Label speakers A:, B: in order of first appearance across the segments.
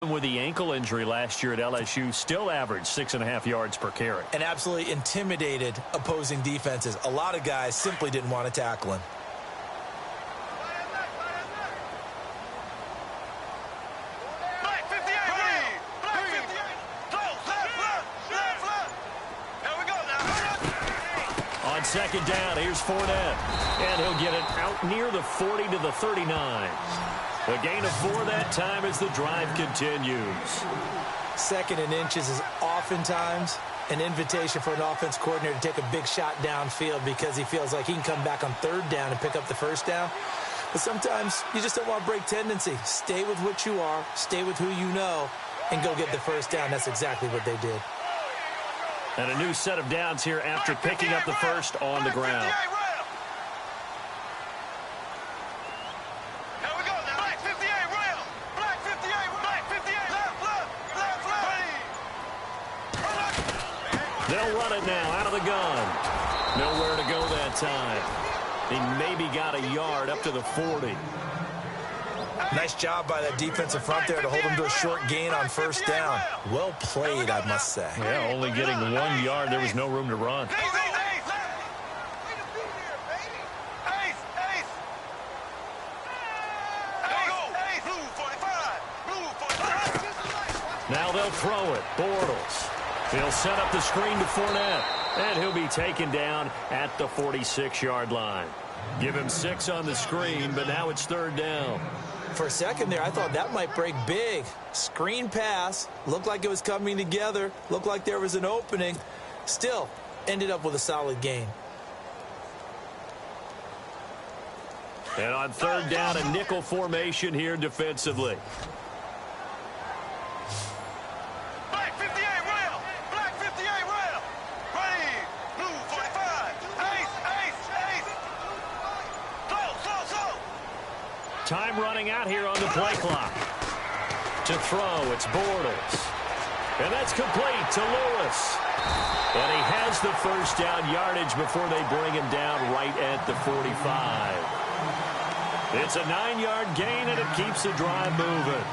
A: With the ankle injury last year at LSU, still averaged 6.5 yards per carry.
B: And absolutely intimidated opposing defenses. A lot of guys simply didn't want to tackle him.
A: On second down, here's Fournette. And he'll get it out near the 40 to the 39. A gain of 4 that time as the drive continues.
B: Second and inches is oftentimes an invitation for an offense coordinator to take a big shot downfield because he feels like he can come back on third down and pick up the first down. But sometimes you just don't want to break tendency. Stay with what you are, stay with who you know, and go get the first down. That's exactly what they did.
A: And a new set of downs here after picking up the first on the ground. They'll run it now out of the gun. Nowhere to go that time. He maybe got a yard up to the 40.
B: Nice job by that defensive front there to hold him to a short gain on first down. Well played, I must say.
A: Yeah, only getting 1 yard. There was no room to run. Now they'll throw it. Bortles. He'll set up the screen to Fournette. And he'll be taken down at the 46-yard line. Give him 6 on the screen, but now it's third down.
B: For a second there, I thought that might break big. Screen pass. Looked like it was coming together. Looked like there was an opening. Still, ended up with a solid gain.
A: And on third down, a nickel formation here defensively. Time running out here on the play clock. To throw, it's Bortles. And that's complete to Lewis. And he has the first down yardage before they bring him down right at the 45. It's a 9-yard gain, and it keeps the drive moving.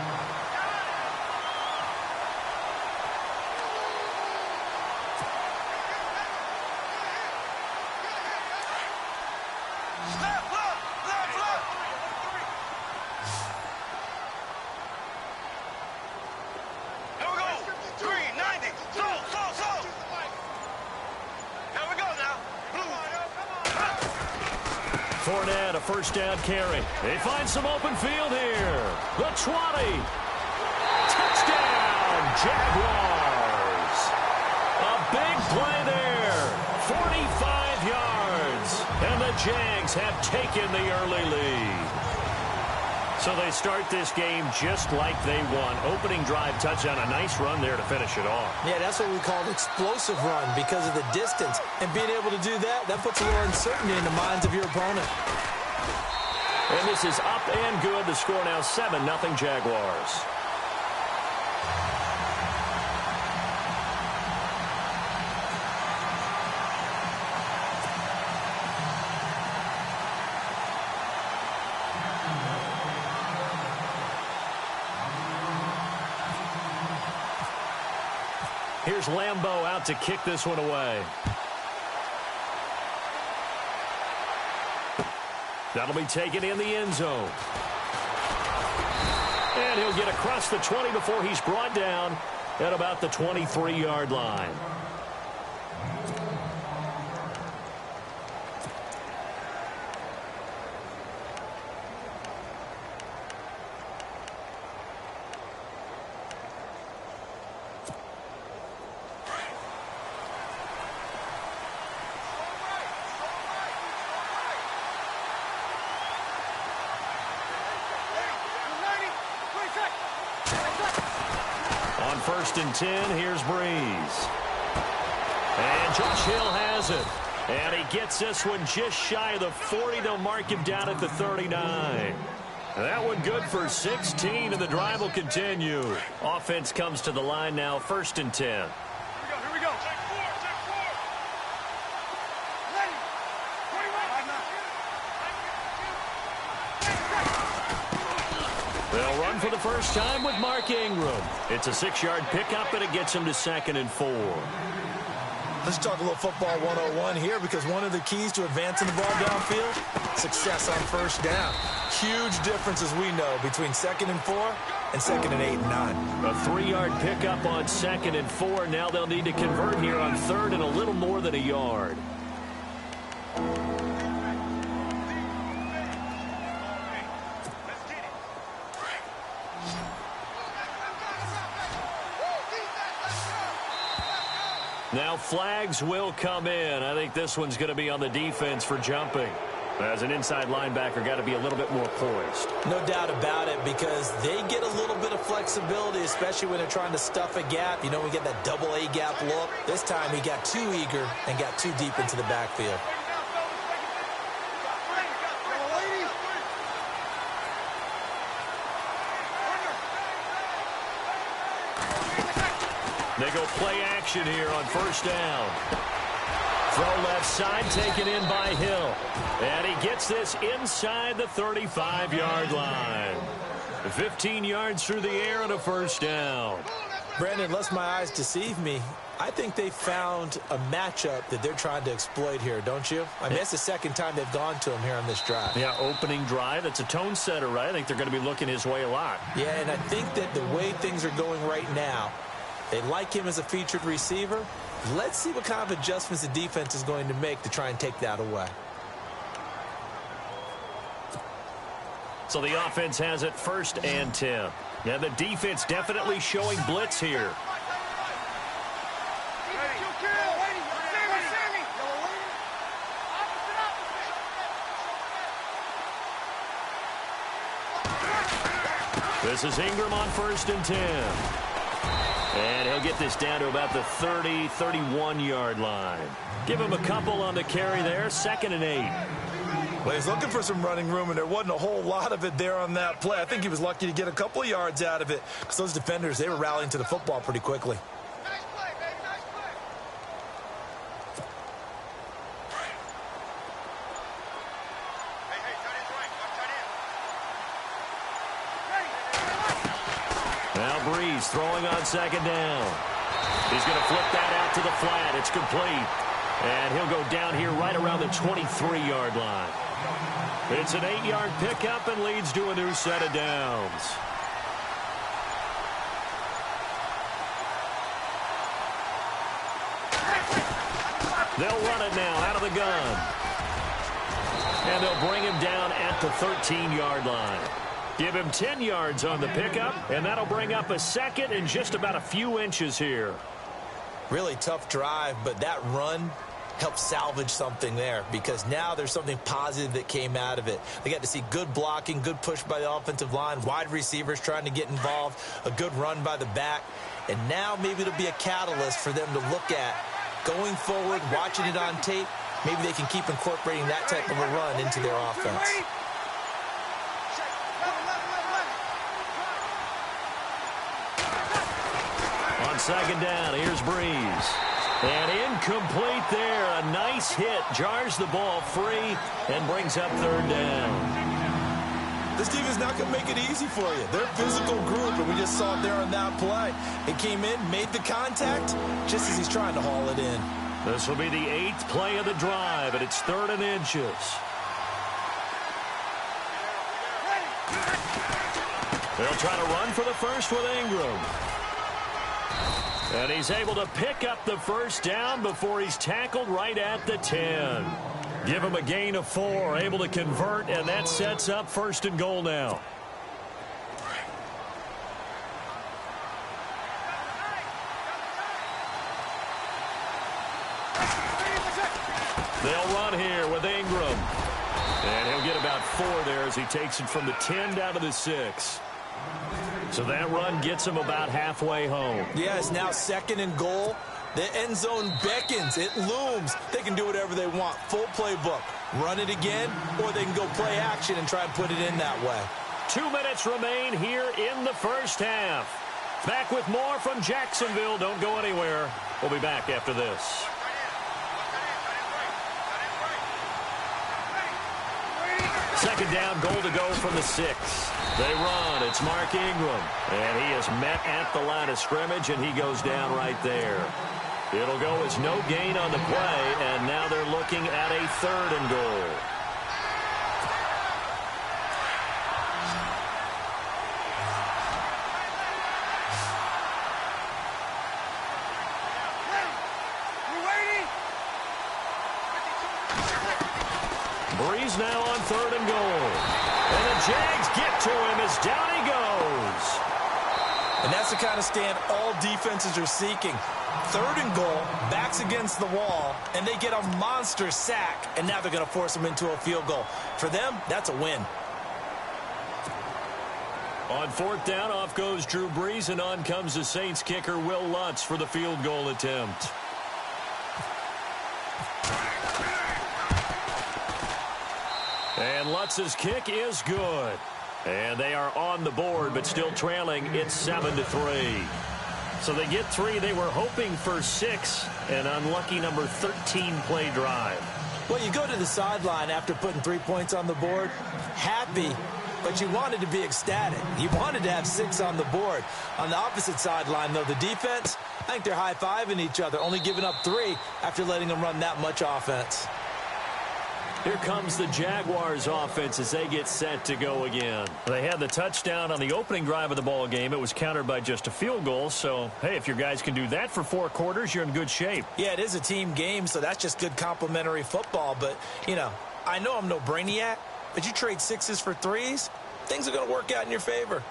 A: Fournette, a first down carry. They find some open field here. The 20. Touchdown, Jaguars. A big play there. 45 yards. And the Jags have taken the early lead. So they start this game just like they won. Opening drive touchdown, a nice run there to finish it off.
B: Yeah, that's what we call an explosive run because of the distance. And being able to do that, that puts a little uncertainty in the minds of your opponent.
A: And this is up and good. The score now 7-0 Jaguars. Here's Lambeau out to kick this one away. That'll be taken in the end zone. And he'll get across the 20 before he's brought down at about the 23-yard line. On 1st and 10, here's Breeze. And Josh Hill has it. And he gets this one just shy of the 40. They'll mark him down at the 39. That one good for 16, and the drive will continue. Offense comes to the line now, 1st and 10.
C: Here we go.
A: They'll run run for the first time with Mark Ingram. It's a 6-yard pickup, and it gets him to 2nd and 4.
B: Let's talk a little football 101 here, because one of the keys to advancing the ball downfield, success on first down. Huge difference, as we know, between 2nd and 4 and 2nd and 8 and 9.
A: A 3-yard pickup on 2nd and 4. Now they'll need to convert here on 3rd and a little more than a yard. Now flags will come in. I think this one's going to be on the defense for jumping. As an inside linebacker, got to be a little bit more poised.
B: No doubt about it, because they get a little bit of flexibility, especially when they're trying to stuff a gap. You know, we get that double A gap look. This time he got too eager and got too deep into the backfield.
A: They go play action here on first down. Throw left side, taken in by Hill. And he gets this inside the 35-yard line. 15 yards through the air and a first down.
B: Brandon, unless my eyes deceive me, I think they found a matchup that they're trying to exploit here, don't you? I mean, it's the second time they've gone to him here on this drive.
A: Yeah, opening drive. It's a tone setter, right? I think they're going to be looking his way a lot.
B: Yeah, and I think that the way things are going right now, they like him as a featured receiver. Let's see what kind of adjustments the defense is going to make to try and take that away.
A: So the offense has it 1st and 10. Now the defense definitely showing blitz here. This is Ingram on 1st and 10. And he'll get this down to about the 30, 31-yard line. Give him a couple on the carry there, 2nd and 8.
B: Well, he's looking for some running room, and there wasn't a whole lot of it there on that play. I think he was lucky to get a couple of yards out of it, because those defenders, they were rallying to the football pretty quickly.
C: Nice play, baby, nice play. Hey, tight end's right. Tight end.
A: Now Breeze throwing on 2nd down. He's going to flip that out to the flat. It's complete. And he'll go down here right around the 23-yard line. It's an 8-yard pickup and leads to a new set of downs. They'll run it now out of the gun. And they'll bring him down at the 13-yard line. Give him 10 yards on the pickup, and that'll bring up a 2nd and just about a few inches here.
B: Really tough drive, but that run helped salvage something there, because now there's something positive that came out of it. They got to see good blocking, good push by the offensive line, wide receivers trying to get involved, a good run by the back, and now maybe it'll be a catalyst for them to look at going forward, watching it on tape. Maybe they can keep incorporating that type of a run into their offense.
A: On 2nd down, here's Breeze. And incomplete there. A nice hit. Jars the ball free and brings up 3rd down.
B: This team is not going to make it easy for you. They're a physical group, and we just saw it there on that play. It came in, made the contact, just as he's trying to haul it in.
A: This will be the 8th play of the drive, and it's 3rd and inches. They'll try to run for the first with Ingram. And he's able to pick up the first down before he's tackled right at the 10. Give him a gain of 4, able to convert, and that sets up 1st and goal now. They'll run here with Ingram. And he'll get about 4 there as he takes it from the 10 down to the 6. So that run gets him about halfway home.
B: Yeah, it's now 2nd and goal. The end zone beckons. It looms. They can do whatever they want. Full playbook. Run it again, or they can go play action and try and put it in that way.
A: 2 minutes remain here in the first half. Back with more from Jacksonville. Don't go anywhere. We'll be back after this.
C: Ready.
A: Second down, goal to go from the 6. They run. It's Mark Ingram. And he is met at the line of scrimmage, and he goes down right there. It'll go as no gain on the play, and now they're looking at a 3rd and goal. Breeze now on 3rd and goal. And the Jags get to him as down he goes.
B: And that's the kind of stand all defenses are seeking. 3rd and goal, backs against the wall, and they get a monster sack, and now they're going to force them into a field goal. For them, that's a win.
A: On 4th down, off goes Drew Brees, and on comes the Saints kicker Will Lutz for the field goal attempt. And Lutz's kick is good. And they are on the board, but still trailing. It's 7-3. So they get 3. They were hoping for 6. An unlucky number 13 play drive.
B: Well, you go to the sideline after putting 3 points on the board, happy, but you wanted to be ecstatic. You wanted to have 6 on the board. On the opposite sideline, though, the defense, I think they're high-fiving each other, only giving up 3 after letting them run that much offense.
A: Here comes the Jaguars offense as they get set to go again. They had the touchdown on the opening drive of the ball game. It was countered by just a field goal. So, hey, if your guys can do that for 4 quarters, you're in good shape.
B: Yeah, it is a team game, so that's just good complementary football. But, you know, I know I'm no brainiac, but you trade 6s for 3s, things are going to work out in your favor.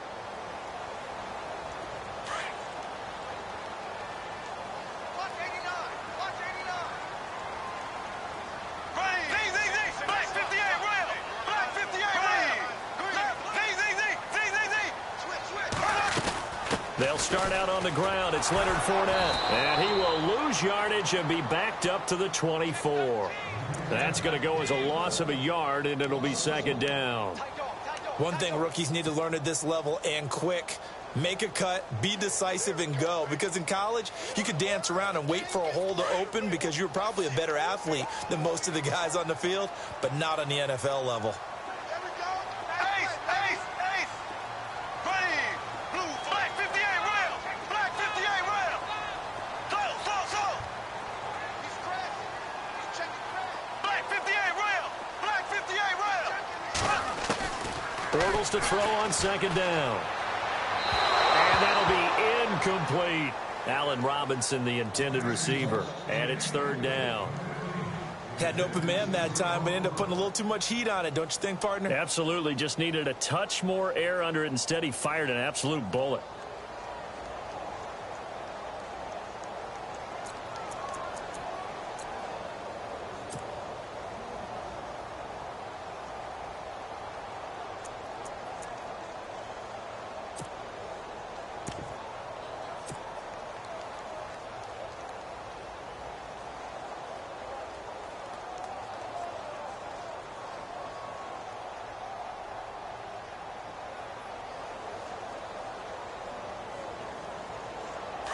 A: They'll start out on the ground. It's Leonard Fournette. And he will lose yardage and be backed up to the 24. That's going to go as a loss of a yard, and it'll be 2nd down.
B: One thing rookies need to learn at this level, and quick, make a cut, be decisive, and go. Because in college, you could dance around and wait for a hole to open because you're probably a better athlete than most of the guys on the field, but not on the NFL level.
A: Bortles to throw on 2nd down. And that'll be incomplete. Allen Robinson, the intended receiver. And it's 3rd down.
B: Had an open man that time, but ended up putting a little too much heat on it, don't you think, partner?
A: Absolutely. Just needed a touch more air under it. Instead, he fired an absolute bullet.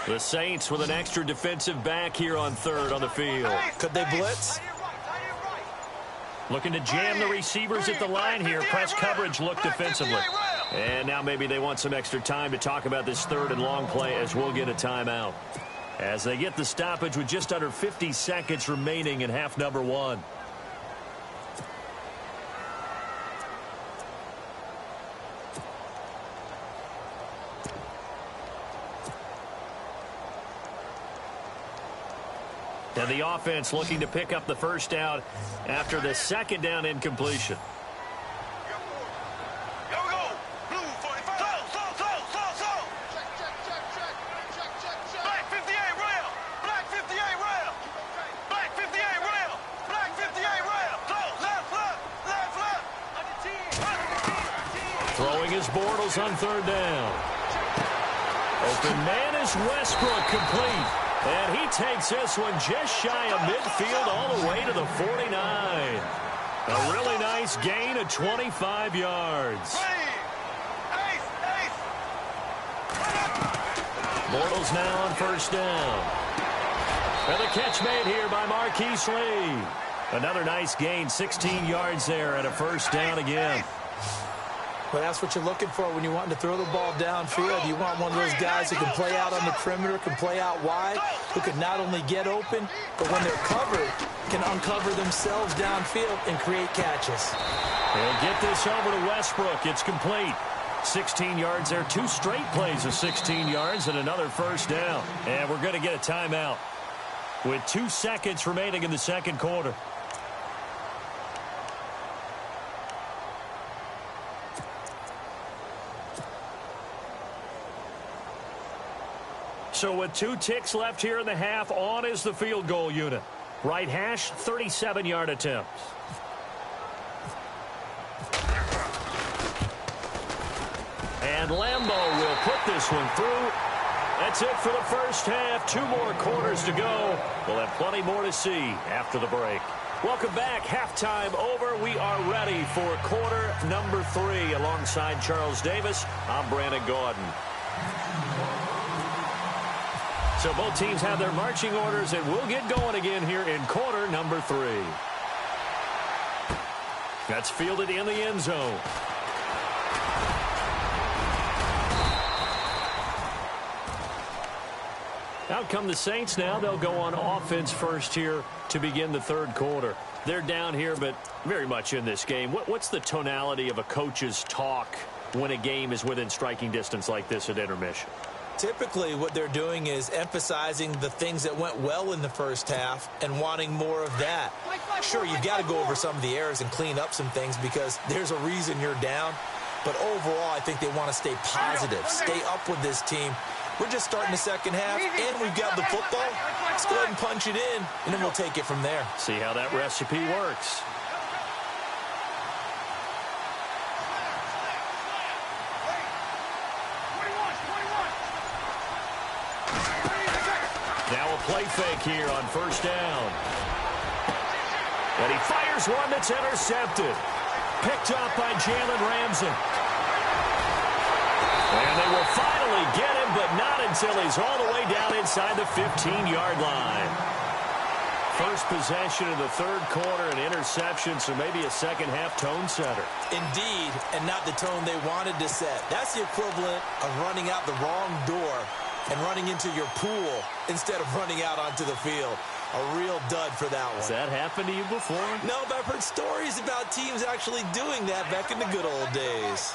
A: The Saints with an extra defensive back here on 3rd on the field.
B: Could they blitz?
A: Looking to jam the receivers at the line here. Press coverage look defensively. And now maybe they want some extra time to talk about this 3rd and long play as we'll get a timeout. As they get the stoppage with just under 50 seconds remaining in half number 1. And the offense looking to pick up the 1st down after the 2nd down incompletion. Throwing his Bortles on 3rd down. Open man is Westbrook, complete. And he takes this one just shy of midfield all the way to the 49. A really nice gain of 25 yards. Bortles now on 1st down. And the catch made here by Marquise Lee. Another nice gain, 16 yards there and a first down again.
B: Well, that's what you're looking for when you're wanting to throw the ball downfield. You want one of those guys who can play out on the perimeter, can play out wide, who can not only get open, but when they're covered, can uncover themselves downfield and create catches.
A: They'll get this over to Westbrook. It's complete. 16 yards there, 2 straight plays of 16 yards and another first down. And we're going to get a timeout with 2 seconds remaining in the second quarter. So with 2 ticks left here in the half, on is the field goal unit. Right hash, 37-yard attempts. And Lambeau will put this one through. That's it for the first half. 2 more quarters to go. We'll have plenty more to see after the break. Welcome back. Halftime over. We are ready for quarter number 3. Alongside Charles Davis, I'm Brandon Gordon. So both teams have their marching orders, and we'll get going again here in quarter number 3. That's fielded in the end zone. Out come the Saints now. They'll go on offense first here to begin the third quarter. They're down here, but very much in this game. What's the tonality of a coach's talk when a game is within striking distance like this at intermission?
B: Typically, what they're doing is emphasizing the things that went well in the first half and wanting more of that. Sure, you've got to go over some of the errors and clean up some things because there's a reason you're down. But overall, I think they want to stay positive, stay up with this team. We're just starting the second half, and we've got the football. Let's go ahead and punch it in, and then we'll take it from there.
A: See how that recipe works. Now a play fake here on first down. And he fires one that's intercepted. Picked up by Jalen Ramsey. And they will finally get him, but not until he's all the way down inside the 15-yard line. First possession of the third quarter, an interception, so maybe a second-half tone setter.
B: Indeed, and not the tone they wanted to set. That's the equivalent of running out the wrong door and running into your pool instead of running out onto the field. A real dud for that one.
A: Has that happened to you before?
B: No, but I've heard stories about teams actually doing that back in the good old days.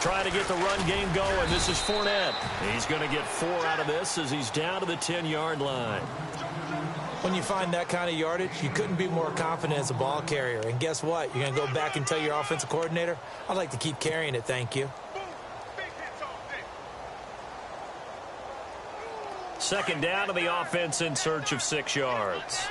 A: Trying to get the run game going. This is Fournette. He's going to get 4 out of this as he's down to the 10-yard line.
B: When you find that kind of yardage, you couldn't be more confident as a ball carrier. And guess what? You're going to go back and tell your offensive coordinator, I'd like to keep carrying it, thank you.
A: Second down to the offense in search of 6 yards.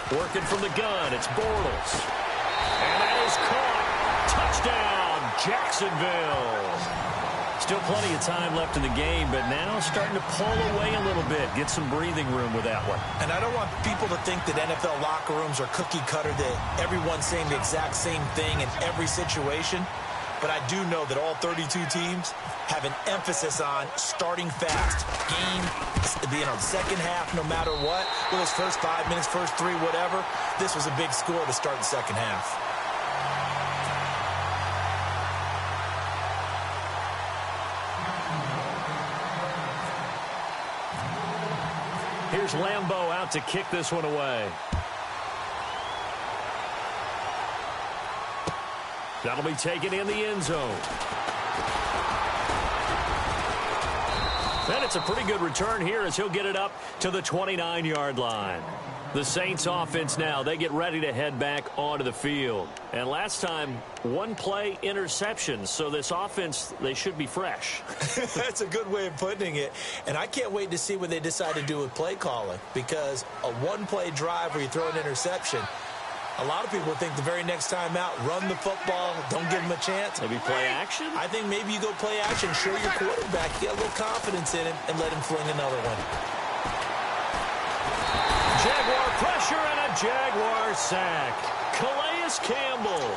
A: Working from the gun, it's Bortles. And that is caught. Touchdown, Jacksonville. Still plenty of time left in the game, but now starting to pull away a little bit. Get some breathing room with that one.
B: And I don't want people to think that NFL locker rooms are cookie cutter, that everyone's saying the exact same thing in every situation. But I do know that all 32 teams have an emphasis on starting fast. Game, second half, no matter what. Well, those first 5 minutes, first 3, whatever. This was a big score to start the second half.
A: Here's Lambeau out to kick this one away. That'll be taken in the end zone. And it's a pretty good return here as he'll get it up to the 29-yard line. The Saints offense now, they get ready to head back onto the field. And last time, 1 play interceptions, so this offense, they should be fresh.
B: That's a good way of putting it. And I can't wait to see what they decide to do with play calling, because a 1-play drive where you throw an interception, A lot of people think the very next time out, run the football, don't give him a chance.
A: Maybe play action?
B: I think maybe you go play action, show your quarterback, get a little confidence in him, and let him fling another one.
A: Jaguar pressure and a Jaguar sack. Calais Campbell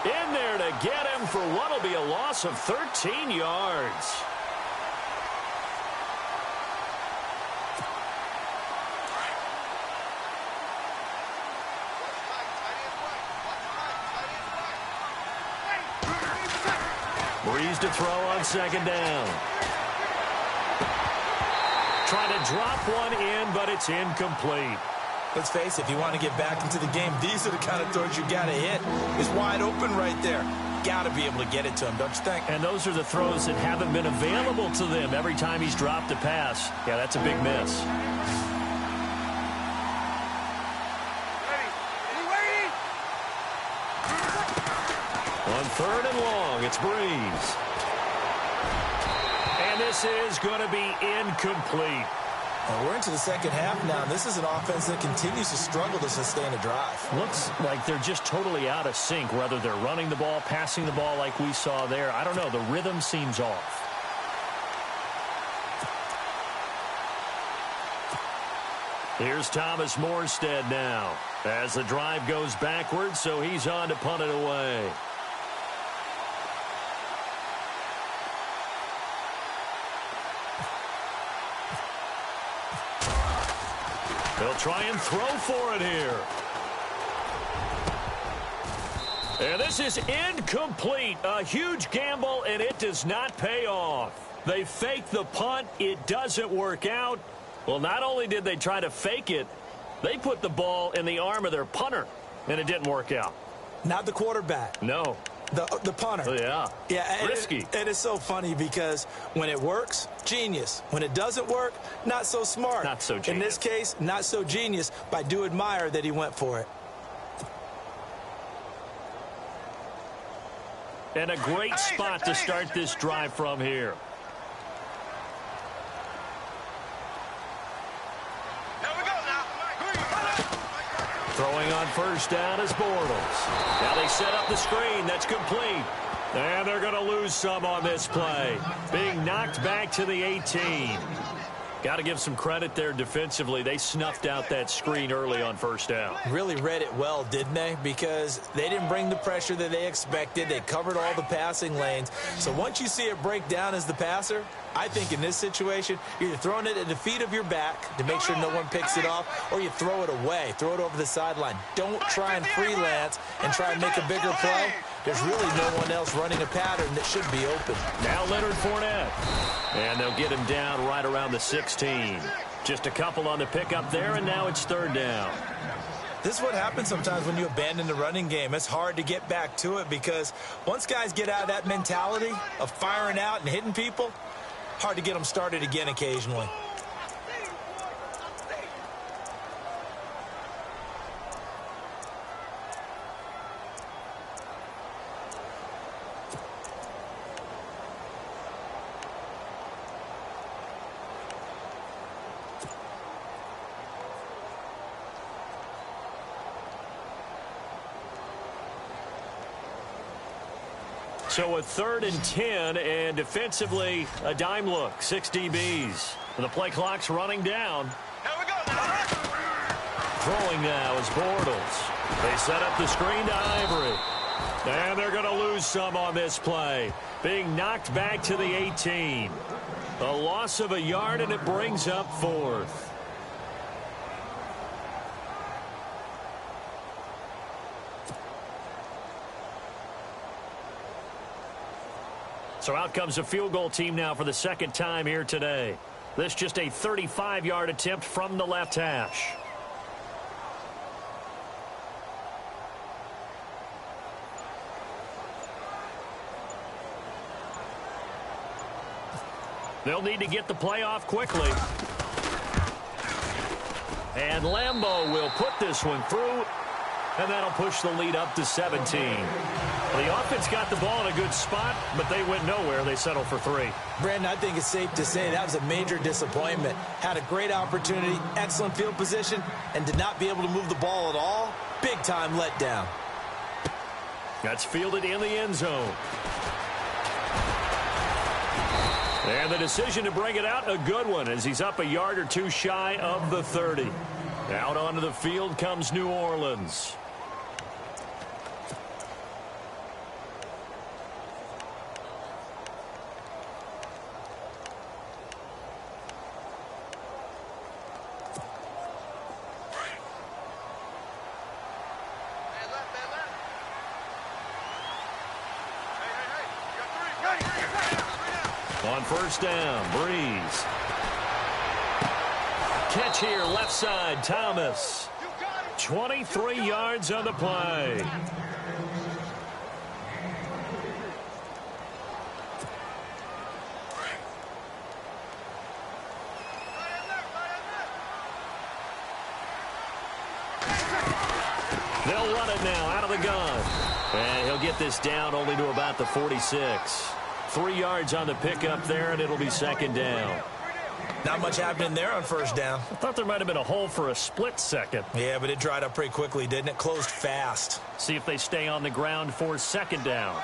A: in there to get him for what will be a loss of 13 yards. Breeze to throw on second down. Trying to drop one in, but it's incomplete.
B: Let's face it, if you want to get back into the game, these are the kind of throws you got to hit. He's wide open right there. Got to be able to get it to him, don't you think?
A: And those are the throws that haven't been available to them every time he's dropped a pass. Yeah, that's a big miss. On third and long, it's Breeze. And this is going to be incomplete.
B: And we're into the second half now. This is an offense that continues to struggle to sustain a drive.
A: Looks like they're just totally out of sync, whether they're running the ball, passing the ball like we saw there. I don't know. The rhythm seems off. Here's Thomas Morstead now as the drive goes backwards, so he's on to punt it away. They'll try and throw for it here. And this is incomplete. A huge gamble, and it does not pay off. They fake the punt. It doesn't work out. Well, not only did they try to fake it, they put the ball in the arm of their punter, and it didn't work out.
B: Not the quarterback.
A: No.
B: The punter.
A: Oh, yeah.
B: Yeah.
A: Risky.
B: And it's so funny because when it works, genius. When it doesn't work, not so smart.
A: Not so genius.
B: In this case, not so genius, but I do admire that he went for it.
A: And a great spot to start this drive from here. Throwing on first down is Bortles. Now they set up the screen. That's complete. And they're going to lose some on this play. Being knocked back to the 18. Got to give some credit there defensively. They snuffed out that screen early on first down.
B: Really read it well, didn't they? Because they didn't bring the pressure that they expected. They covered all the passing lanes. So once you see it break down as the passer, I think in this situation, you're either throwing it at the feet of your back to make sure no one picks it off, or you throw it away, throw it over the sideline. Don't try and freelance and try and make a bigger play. There's really no one else running a pattern that should be open.
A: Now Leonard Fournette. And they'll get him down right around the 16. Just a couple on the pickup there, and now it's third down.
B: This is what happens sometimes when you abandon the running game. It's hard to get back to it because once guys get out of that mentality of firing out and hitting people, hard to get them started again occasionally.
A: So a 3rd and 10, and defensively, a dime look. 6 DBs. The play clock's running down.
C: Here we go now.
A: Throwing now is Bortles. They set up the screen to Ivory. And they're going to lose some on this play. Being knocked back to the 18. A loss of a yard, and it brings up 4th. So out comes a field goal team now for the second time here today. This just a 35-yard attempt from the left hash. They'll need to get the play off quickly. And Lambeau will put this one through, and that'll push the lead up to 17. The offense got the ball in a good spot, but they went nowhere. They settled for 3.
B: Brandon, I think it's safe to say that was a major disappointment. Had a great opportunity, excellent field position, and did not be able to move the ball at all. Big-time letdown.
A: That's fielded in the end zone. And the decision to bring it out, a good one, as he's up a yard or two shy of the 30. Out onto the field comes New Orleans. On first down, Breeze. Catch here, left side, Thomas. 23 yards on the play. They'll run it now out of the gun. And he'll get this down only to about the 46. 3 yards on the pickup there, and it'll be second down.
B: Not much happening there on first down.
A: I thought there might have been a hole for a split second.
B: Yeah, but it dried up pretty quickly, didn't it? Closed fast.
A: See if they stay on the ground for second down.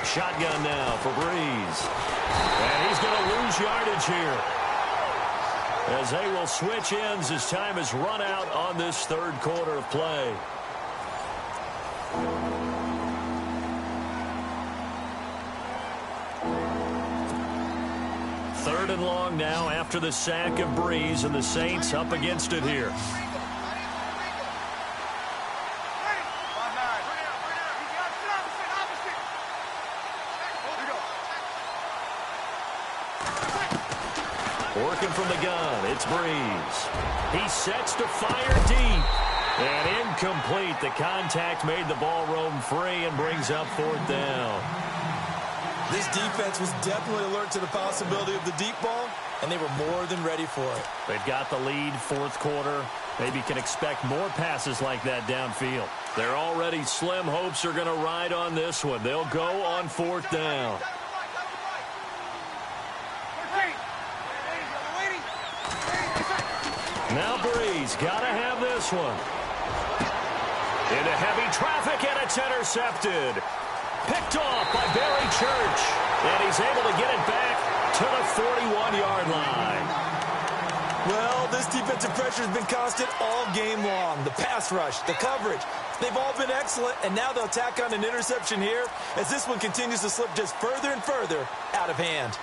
A: Shotgun now for Breeze. And he's going to lose yardage here, as they will switch ends as time is run out on this third quarter of play. Third and long now after the sack of Breeze, and the Saints up against it here. Working from the gun, it's Breeze. He sets to fire deep. And incomplete. The contact made the ball roam free and brings up fourth down.
B: This defense was definitely alert to the possibility of the deep ball, and they were more than ready for it.
A: They've got the lead, fourth quarter. Maybe can expect more passes like that downfield. Their already slim hopes are going to ride on this one. They'll go on fourth down. Now Breeze, got to have this one. Into heavy traffic, and it's intercepted. Picked off by Barry Church. And he's able to get it back to the 41-yard line.
B: Well, this defensive pressure has been constant all game long. The pass rush, the coverage, they've all been excellent, and now they'll tack on an interception here as this one continues to slip just further and further out of hand.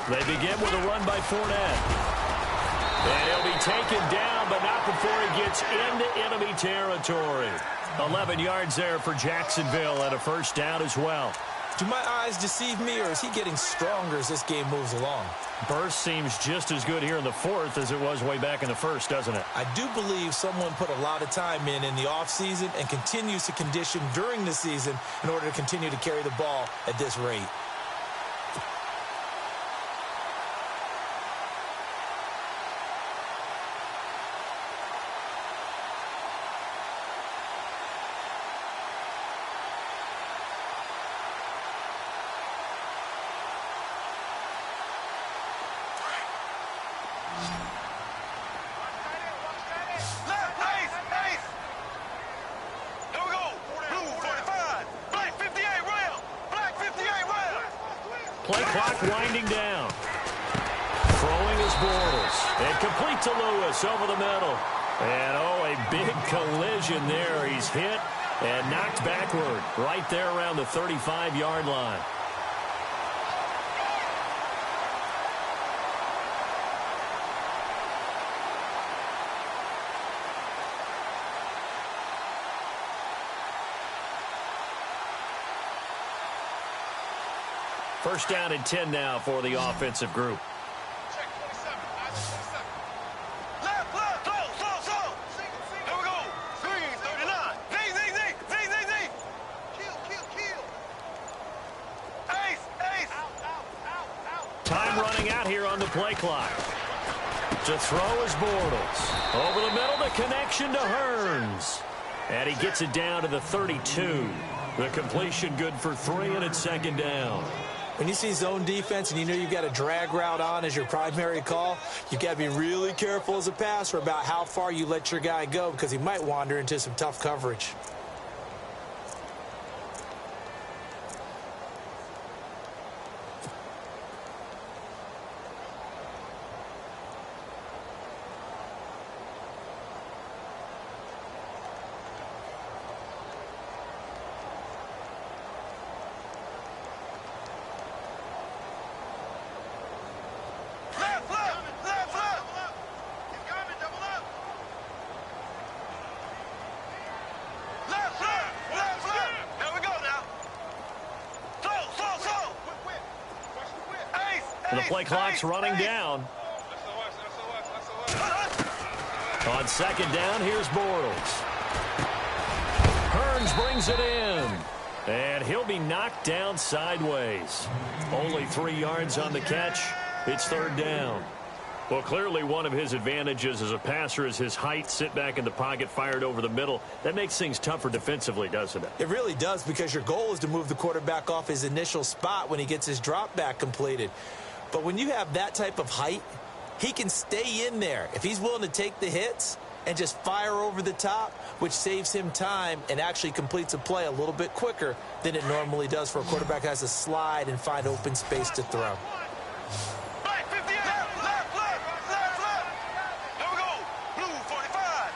A: They begin with a run by Fournette. And he'll be taken down, but not before he gets into enemy territory. 11 yards there for Jacksonville and a first down as well.
B: Do my eyes deceive me, or is he getting stronger as this game moves along?
A: Burst seems just as good here in the fourth as it was way back in the first, doesn't it?
B: I do believe someone put a lot of time in the offseason and continues to condition during the season in order to continue to carry the ball at this rate.
A: Play clock winding down. Throwing is Bortles. And complete to Lewis over the middle. And, oh, a big collision there. He's hit and knocked backward right there around the 35-yard line. First down and 10 now for the offensive group.
C: Check 27. Eyes on 27. Left, left, slow. Here we go. Screen, 39. Z. Kill. Ace. Out.
A: Time running out here on the play clock. To throw is Bortles. Over the middle, the connection to Hearns. And he gets it down to the 32. The completion good for 3, and it's second down.
B: When you see zone defense and you know you've got a drag route on as your primary call, you've got to be really careful as a passer about how far you let your guy go because he might wander into some tough coverage.
A: The play clock's running down. On second down, here's Bortles. Hearns brings it in. And he'll be knocked down sideways. Only 3 yards on the catch. It's third down. Well, clearly one of his advantages as a passer is his height. Sit back in the pocket, fired over the middle. That makes things tougher defensively, doesn't it?
B: It really does because your goal is to move the quarterback off his initial spot when he gets his drop back completed. But when you have that type of height, he can stay in there. If he's willing to take the hits and just fire over the top, which saves him time and actually completes a play a little bit quicker than it normally does for a quarterback that has to slide and find open space to throw.
C: Back 58. Left. Here we go. Blue 45.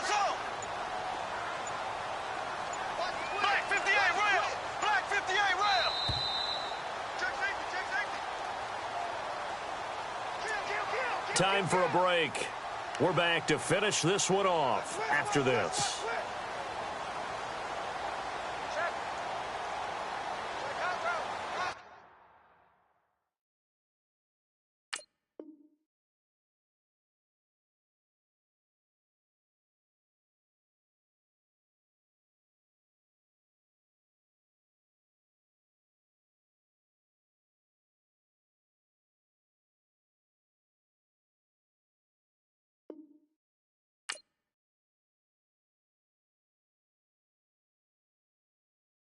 C: Slow. Black 58 rail. Check safety. Kill.
A: Time for a break. We're back to finish this one off after this.